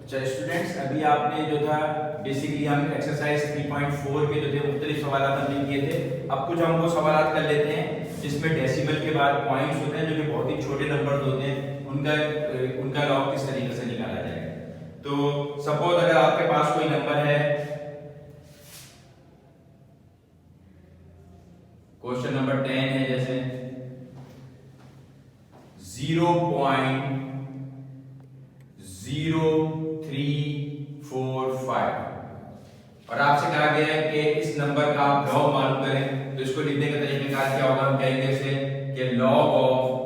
अच्छा स्टूडेंट्स, अभी आपने जो था बेसिकली हम एक्सरसाइज 3.4 के जो थे मुख्तलिफ सवाल हमने किए थे। अब कुछ हम वो सवाल कर लेते हैं जिसमें डेसिमल के बाद पॉइंट्स होते हैं जो कि बहुत ही छोटे नंबर होते हैं, उनका लॉग किस तरीके से निकाला जाएगा। तो सपोज अगर आपके पास कोई नंबर है, क्वेश्चन नंबर 10 है, जैसे 0.0345 और आपसे कहा गया है कि इस नंबर का आप लॉग मालूम करें। तो इसको लिखने का तरीका क्या होगा, हम कहेंगे इसे कि log of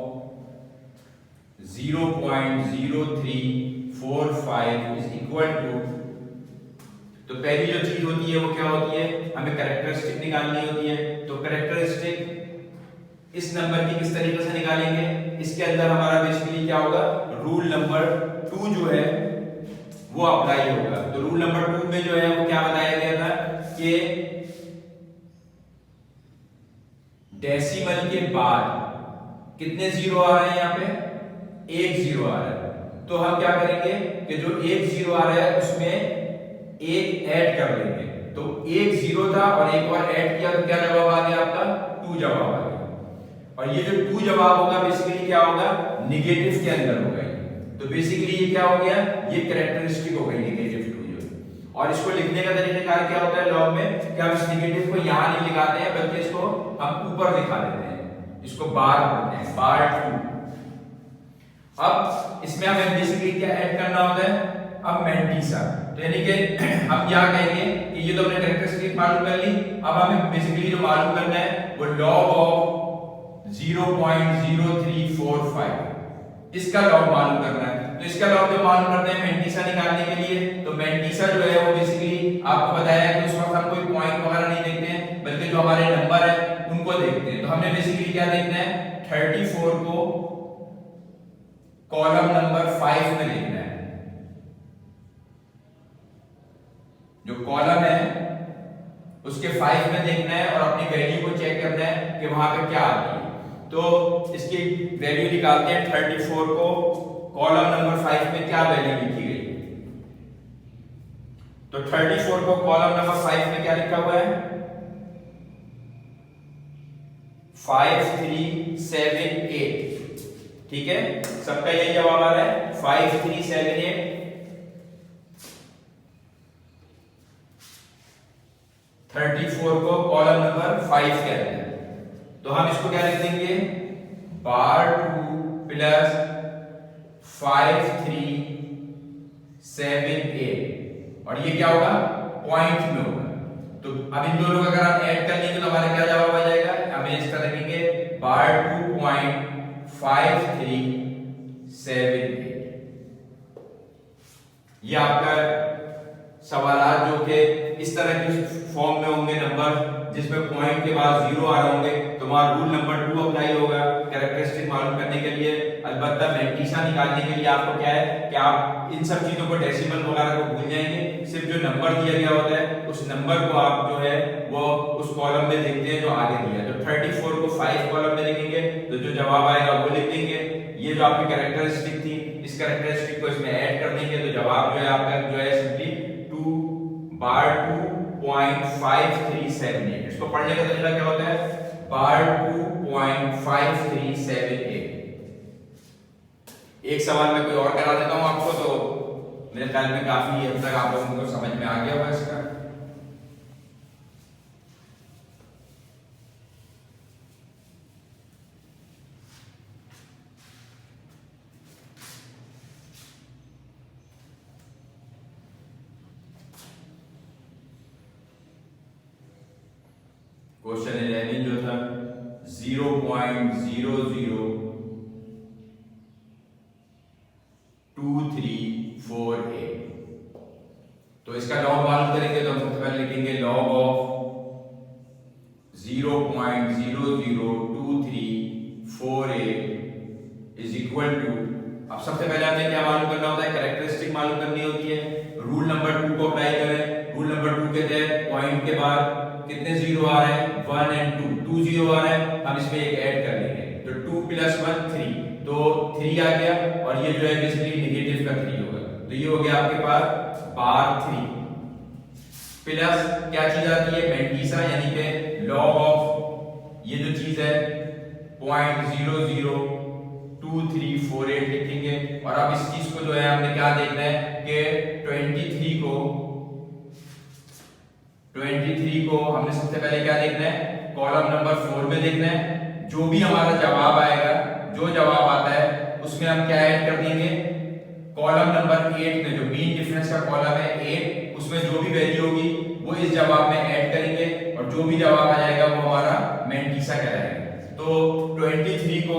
0.0345 is equal to, तो पहली जो चीज होती है वो क्या होती है, हमें कैरेक्टरिस्टिक निकालनी होती है। तो कैरेक्टरिस्टिक इस नंबर की किस तरीके से निकालेंगे, इसके अंदर हमारा बेसिकली क्या होगा, रूल नंबर 2 जो है वो अप्लाई होगा। तो रूल नंबर 2 में जो है वो क्या बताया गया था कि डेसिमल के बाद कितने जीरो आ रहे हैं, यहाँ पे एक जीरो आ रहा है। तो हम क्या करेंगे कि जो एक जीरो आ रहा है उसमें एक ऐड कर लेंगे। तो एक जीरो था और एक और ऐड किया तो क्या जवाब आ गया आपका, 2 जवाब आ गया। और ये जो 2 जवाब होगा बेसिकली क्या होगा, निगेटिव के अंदर होगा। तो बेसिकली ये क्या हो गया, ये कैरेक्टरिस्टिक हो गई निगेटिव 2 जो। और इसको लिखने का तरीका क्या होता है लॉग में, कि हम इस निगेटिव को यहां नहीं लिखाते हैं बल्कि इसको हम ऊपर लिखा देते हैं, इसको बार बोलते हैं, बार 2। अब इसमें हमें बेसिकली क्या ऐड करना होता है, अब मैंटीसा। तो यानी कि हम क्या कहेंगे कि ये तो हमने कैरेक्टरिस्टिक मालूम कर ली, अब हमें बेसिकली जो मालूम करना है वो लॉग ऑफ 0.0345 इसका लॉग मालूम करना है। तो इसका लॉग जो मालूम करते हैं मैंटीसा निकालने के लिए, तो मैंटीसा जो है वो बेसिकली आपको बताया है कि उस वक्त हम कोई पॉइंट वगैरह नहीं देखते हैं बल्कि जो हमारे नंबर है उनको देखते हैं। तो हमने बेसिकली क्या देखना है, 34 को कॉलम नंबर 5 में लिखना है। जो कॉलम है उसके 5 में देखना है और अपनी वैल्यू को चेक करना है कि वहां पे क्या आती है। तो इसकी वैल्यू निकालते हैं, 34 को कॉलम नंबर 5 में क्या वैल्यू लिखी गई। तो 34 को कॉलम नंबर 5 में क्या लिखा हुआ है, 5378। ठीक है, सबका यही जवाब आ रहा है 5378। 34 को कॉलम नंबर 5 कहते हैं। तो हम इसको क्या लिख देंगे, बार 2 प्लस 5378 और ये क्या होगा, पॉइंट में होगा। तो अब इन दोनों का अगर हम ऐड कर लेंगे तो हमारा क्या जवाब आ जाएगा, हमें इसका लिखेंगे बार 2.5378। ये आपका सवालात जो कि इस तरह की फॉर्म में होंगे, नंबर जिसमें पॉइंट के बाद जीरो आ रहे होंगे, तो वहां रूल नंबर 2 अप्लाई होगा कैरेक्टरिस्टिक मालूम करने के लिए। अलबत्ता मैंटीसा निकालने के लिए आपको क्या है कि आप इन सब चीजों को, डेसिमल वगैरह को भूल जाएंगे, सिर्फ जो नंबर दिया गया होता है उस नंबर को आप जो है वो उस कॉलम में देखते हैं जो आगे दिया है। तो 34 को 5 कॉलम में लिखेंगे तो जो जवाब आएगा वो लिख देंगे। ये जो आपकी कैरेक्टरिस्टिक थी, इस कैरेक्टरिस्टिक को इसमें ऐड कर देंगे तो जवाब जो है आपका जो है सिंपली 2 बार 2.5378। इसको पढ़ने का तरीका क्या होता है, बार 2.5378। एक सवाल में कोई और करा देता हूं आपको, तो मेरे ख्याल में काफी हद तक आप लोगों को समझ में आ गया होगा इसका। क्वेश्चन 11 जो था 0.002348। तो इसका लॉग मालूम करेंगे तो हम सबसे पहले लिखेंगे log of 0.002348 is equal to, अब सबसे पहले हमें क्या मालूम करना होता है, कैरेक्टरिस्टिक मालूम करनी होती है। रूल नंबर 2 को अप्लाई करें। रूल नंबर 2 के तहत पॉइंट के बाद कितने जीरो आ रहे हैं, 1 और 2 जीरो आ रहे हैं, हम इसमें एक ऐड कर लेंगे। तो 2 + 1 3, तो 3 आ गया और ये जो है बेसिकली नेगेटिव का 3 होगा। तो ये हो गया आपके पास बार 3 प्लस क्या चीज आती है, मैंटीसा, यानी कि लॉग ऑफ ये जो चीज है 0.002348 लिखेंगे। और अब इस चीज को जो है हमने क्या देखना है कि 23 को हमने सबसे पहले क्या देखना है, कॉलम नंबर 4 में देखना है। जो भी हमारा जवाब आएगा, जो जवाब आता है उसमें हम क्या ऐड कर देंगे, कॉलम नंबर 8 में जो मीन डिफरेंस का कॉलम है 8, उसमें जो भी वैल्यू होगी वो इस जवाब में ऐड करेंगे और जो भी जवाब आ जाएगा वो हमारा मैंटीसा कहलाएगा। तो 23 को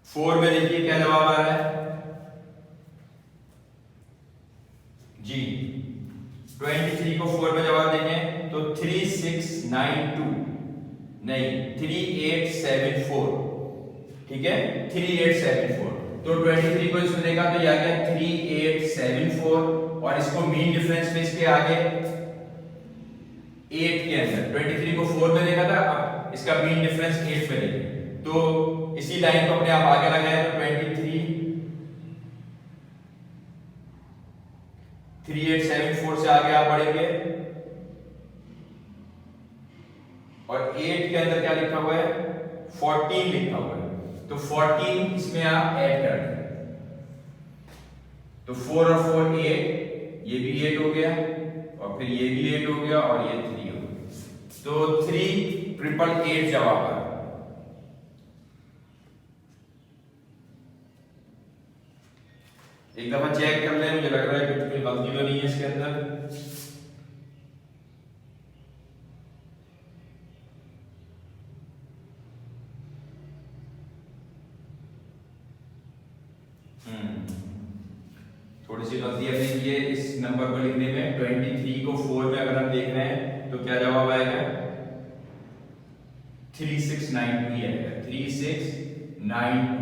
4 में देखिए क्या जवाब आ रहा है जी। 23 को 4 में जवाब देंगे तो 3692 नहीं 3874, ठीक है 3874। तो 23 को इसमें देखा तो यह आ गया 3874 और इसको मीन डिफरेंस में इसके आगे 8 के अंदर 23 को 4 में देखा था, अब इसका मीन डिफरेंस 8 में लेंगे। तो इसी लाइन को अपने आप आगे लगाए तो 3874 से आगे आप बढ़ेंगे और 8 के अंदर क्या लिखा हुआ है 14 लिखा हुआ है, तो 14 इसमें आप ऐड कर दें तो 4 और 4 8, ये भी 8 हो गया और फिर ये भी 8 हो गया और ये 3 हो गया, तो 3888 जवाब आ रहा है। एक दफा चेक कर लें, मुझे लग रहा है कि कोई गलती तो नहीं है इसके अंदर। थोड़ी सी गलती हमने की है इस नंबर को लिखने में। 23 को 4 में अगर हम देख रहे हैं तो क्या जवाब आएगा 3692 आएगा 3692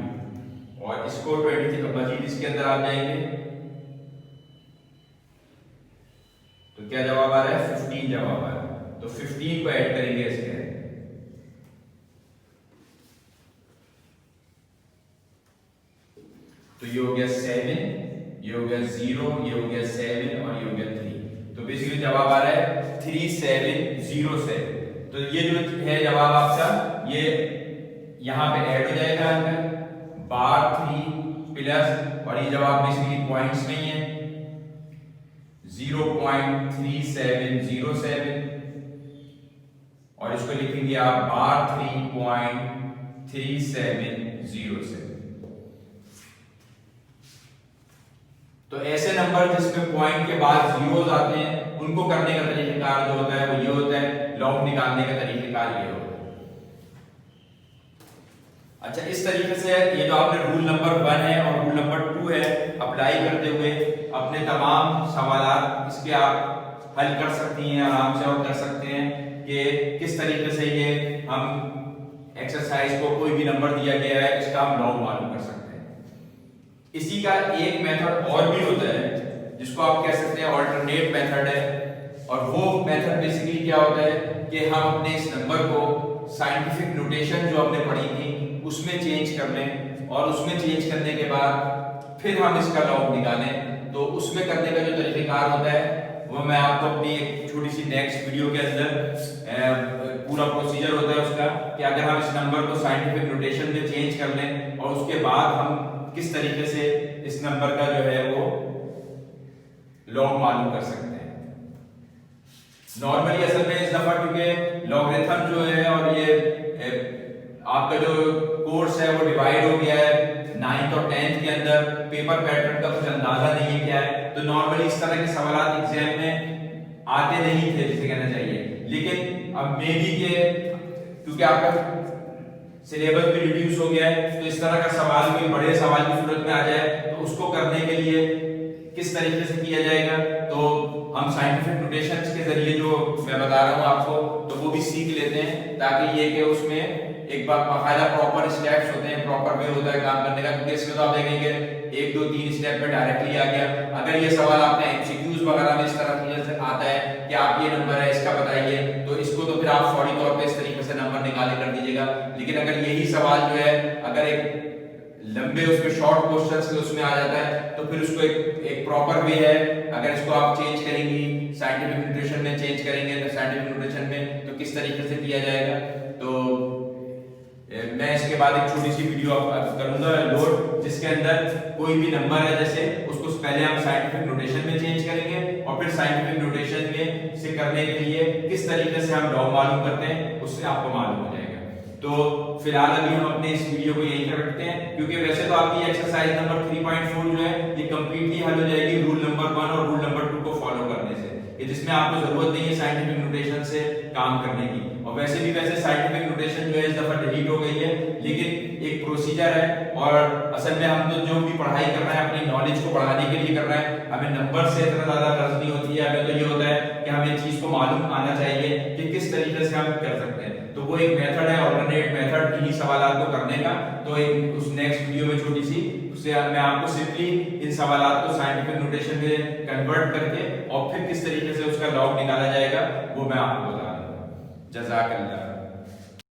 और इसको 23 का मजीद इसके अंदर आ जाएंगे तो क्या जवाब आ रहा है 15 जवाब आ रहा है, तो 15 को ऐड करेंगे इसके अंदर तो ये हो गया 7, ये हो गया 0, ये हो गया 7 और ये हो गया 3, तो बेसिकली जवाब आ रहा है 3707। तो ये जो है जवाब आपका ये यहां पे ऐड हो जाएगा अंदर बार 3 प्लस और ये जवाब बेसिकली पॉइंट्स नहीं है 0.3707 और इसको लिखेंगे आप बार 3.3707। तो ऐसे नंबर जिसमें पॉइंट के बाद जीरोस आते हैं उनको करने का तरीकेकार जो होता है वो ये होता है, लॉग निकालने का तरीकेकार ये होता है। अच्छा, इस तरीके से ये जो आपने रूल नंबर 1 है और रूल नंबर 2 है अप्लाई करते हुए अपने तमाम सवालात इसके आप हल कर सकती हैं आराम से और कर सकते हैं कि किस तरीके से ये हम एक्सरसाइज को कोई भी नंबर दिया गया है इसका हम लॉग मालूम कर सकते हैं। इसी का एक मेथड और भी होता है जिसको आप कह सकते हैं ऑल्टरनेट मेथड है, और वो मेथड बेसिकली क्या होता है कि हम अपने इस नंबर को साइंटिफिक नोटेशन जो हमने पढ़ी थी उसमें चेंज कर लें और उसमें चेंज करने के बाद फिर हम इसका लॉग निकालें। तो उसमें करने का जो तरीकेकार होता है वो मैं आपको अपनी एक छोटी सी नेक्स्ट वीडियो के अंदर पूरा प्रोसीजर होता है उसका कि अगर हम इस नंबर को साइंटिफिक नोटेशन में चेंज कर लें और उसके बाद हम किस तरीके से इस नंबर का जो है वो लॉग मालूम कर सकते हैं। नॉर्मली असल में इस दफा क्योंकि लॉगरिथम जो है और ये आपका जो कोर्स है वो डिवाइड हो गया है 9th और 10th के अंदर, पेपर पैटर्न का कुछ अंदाजा नहीं है क्या है, तो नॉर्मली इस तरह के सवाल एग्जाम में आते नहीं थे जिसे कहना चाहिए। लेकिन अब मे बी के क्योंकि आपका सिलेबस भी रिड्यूस हो गया है तो इस तरह का सवाल कोई बड़े सवाल की सूरत में आ जाए तो उसको करने के लिए किस तरीके से किया जाएगा, तो हम साइंटिफिक नोटेशंस के जरिए जो मैं बता रहा हूं आपको तो वो भी सीख लेते हैं ताकि ये कि उसमें एक बार बाकायदा प्रॉपर स्टेप्स होते हैं, प्रॉपर वे होता है काम करने का। क्योंकि इसमें तो आप देखेंगे 1 2 3 स्टेप में डायरेक्टली आ गया। अगर ये सवाल आपने एमसीक्यूज वगैरह में इस तरह से आता है कि आप ये नंबर है इसका बताइए तो इसको तो फिर आप फौरी तौर पे इस तरीके से नंबर निकाले कर दीजिएगा। लेकिन अगर यही सवाल जो है अगर एक लंबे उसमें शॉर्ट क्वेश्चंस उसमें आ जाता है, तो फिर उसको एक प्रॉपर वे है। अगर इसको आप चेंज करेंगी साइंटिफिक नोटेशन में, चेंज करेंगे तो साइंटिफिक नोटेशन में तो किस तरीके से किया जाएगा। तो मैं इसके बाद एक छोटी सी वीडियो करूंगा लोड, जिसके अंदर कोई भी नंबर है जैसे उसको पहले हम साइंटिफिक नोटेशन में चेंज करेंगे और फिर साइंटिफिक नोटेशन में से करने के लिए किस तरीके से हम लॉग मालूम करते हैं उससे आपको मालूम हो जाएगा। तो फिलहाल अभी हम अपने इस वीडियो को यहीं पर रखते हैं, क्योंकि वैसे तो आपकी एक्सरसाइज नंबर 3.4 जो है ये कंप्लीटली हल हो जाएगी रूल नंबर 1 और रूल नंबर 2 को फॉलो करने से, जिसमें आपको जरूरत नहीं है साइंटिफिक नोटेशन से काम करने की। और वैसे साइंटिफिक नोटेशन जो है इस दफा डिलीट हो गई है, लेकिन एक प्रोसीजर है और असल में हम तो जो भी पढ़ाई कर रहे हैं अपनी नॉलेज को बढ़ाने के लिए कर रहे हैं। हमें नंबर से इतना ज्यादा गर्ज नहीं होती है, हमें तो ये होता है कि हमें चीज को मालूम आना चाहिए कि किस तरीके से हम कर सकते हैं। तो वो एक मेथड है, ऑल्टरनेट मेथड इन्हीं सवालों को करने का। तो एक उस नेक्स्ट वीडियो में छोटी सी उससे मैं आपको सिंपली इन सवालों को साइंटिफिक नोटेशन में कन्वर्ट करके और फिर किस तरीके से उसका लॉग निकाला जाएगा वो मैं आपको बता दूंगा। जज़ाकल्लाह।